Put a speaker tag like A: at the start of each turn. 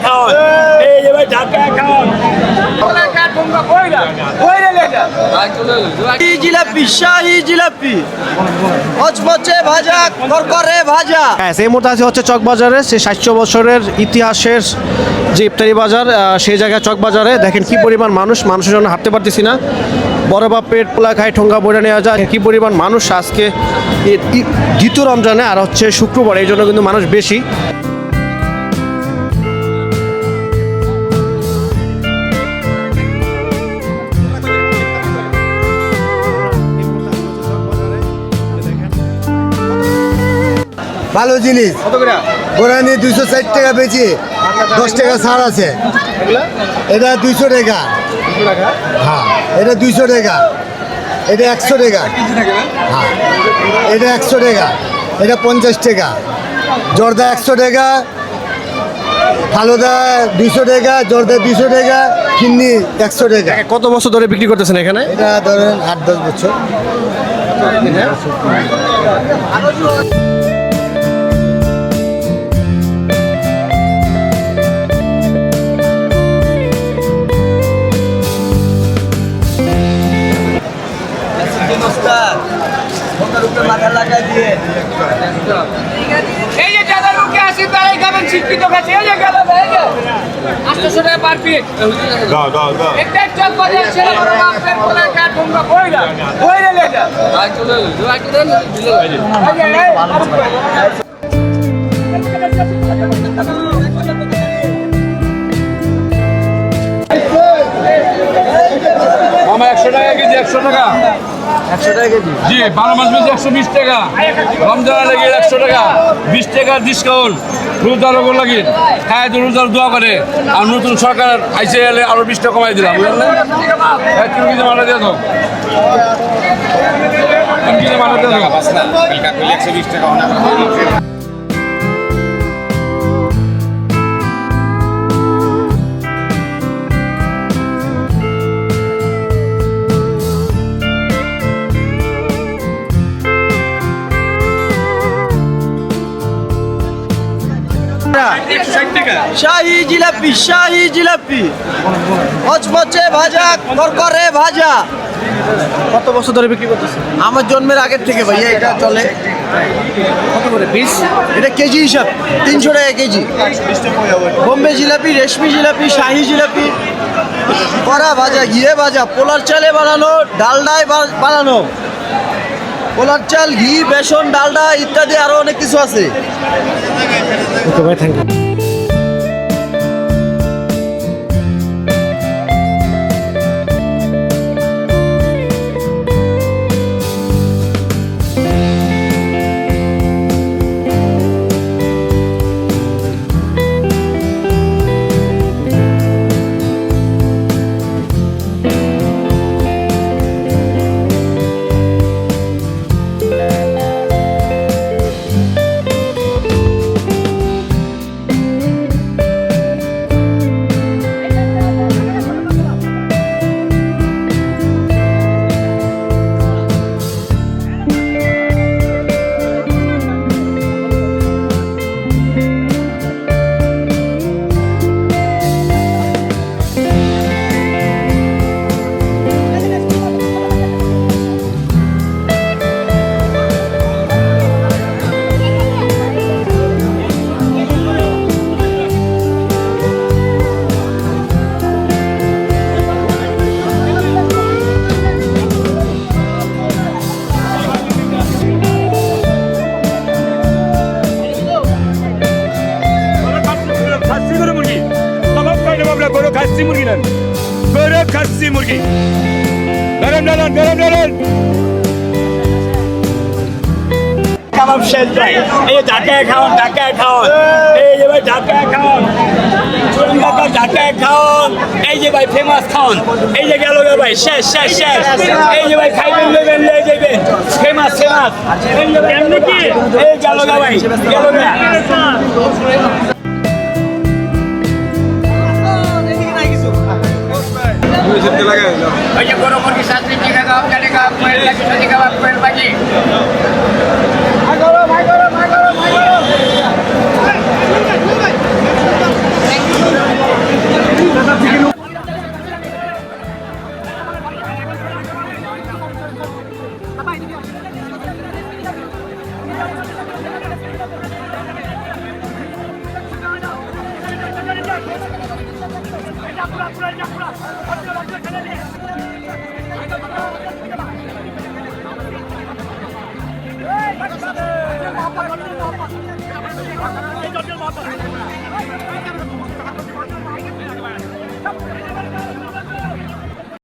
A: খাওয়ান এই যে ভাই ঢাকা খাওয়ান
B: জিলাপি শাহী জিলাপি মচমচে ভাজা করকরে ভাজা।
C: এই মুহূর্তে আছে হচ্ছে চকবাজারে সেই 700 বছরের ইতিহাসের যে ইফতারি বাজার, সেই জায়গায় চকবাজারে দেখেন কি পরিমাণ মানুষের জন্য হাঁটতে পারতেছি না। বড় বাপ পেট পোলা খায় ঠোঙ্গা বইটা নেওয়া যায়, কি পরিমাণ মানুষ আজকে দ্বিতীয় রমজানে আর হচ্ছে শুক্রবার, এই জন্য কিন্তু মানুষ বেশি।
D: ভালো জিনিস গোড়া নিয়ে 260 টাকা বেচি, 10 টাকা ছাড় আছে। এটা 200 টাকা, হ্যাঁ এটা 200 টাকা, এটা 100 টাকা, হ্যাঁ এটা 100 টাকা, এটা 50 টাকা, জর্দা 100 টাকা, ফালুদা 200 টাকা, জর্দা 200 টাকা, কিন্নি 100 টাকা।
C: কত বছর ধরে বিক্রি করতেছেন এখানে?
D: এটা ধরেন 8-10 বছর।
B: মাথা লাগা দিয়ে
A: এই যে যারা লোকে আসি তারাই খাবেন শিক্ষিত কাছে এই যে গেল এই যে 800 টাকা পার পিস একটা চক বাজার ছেলে বড় বাপের কোলে কাট ঠোঙ্গা কইরা লে যা আই চলে
E: আমার 100 টাকা কেজি, 100 টাকা
B: 100 টাকা কেজি।
E: জি, 12 মাস বেশি 120 টাকা, রমজান লেগে 100 টাকা, 20 টাকা ডিসকাউন্ট। রোজার ওপর লাগে খায় তো রোজার দোয়া করে, আর নতুন সরকার আইসে এলে আরো 20 টাকা কমাই দিলাম, বুঝলেন? 1 কেজি মালা দিয়ে দাও, 3 কেজি মালা দিয়ে দাও।
B: শাহী জিলাপি মচমচে ভাজা করকরে ভাজা।
C: কত বছর ধরে বিক্রি করতেছেন?
B: আমার জন্মের আগের থেকে ভাইয়া এটা চলে।
C: কত করে পিস?
B: এটা কেজি হিসাব 300 টাকা কেজি। বোম্বে জিলাপি, রেশমি জিলাপি, শাহী জিলাপি, কড়া ভাজা, ঘিয়ে ভাজা, পোলার চালে বানানো, ডালডায় বানানো, পোলার চাল, ঘি, বেসন, ডালডা ইত্যাদি আরো অনেক কিছু আছে।
C: ওকে ভাই, থ্যাংক ইউ।
A: খাসি মুরগি নেন, গরু খাসি মুরগি, ধরেন ধরেন ধরেন ধরেন কাবাব শেষ ভাই। এই যে ঢাকায় খাওয়ান, ঢাকায় খাওয়ান, এই যে ভাই ঢাকায় খাওয়ান, ঢাকায় খাওয়ান, এই যে ভাই ফেমাস খাওয়ান, এই যে গেল গে ভাই শেষ শেষ শেষ। এই যে ভাই খাইবেন নেবেন নিয়ে যাবেন, ফেমাস ফেমাস এই গেল গে ভাই, গেল গে। ওই যে গরু মুরগি 7 টাকা কাবাব, 4 টাকা কাবাব, 5 টাকা কাবাব, 5 বাকি Hey,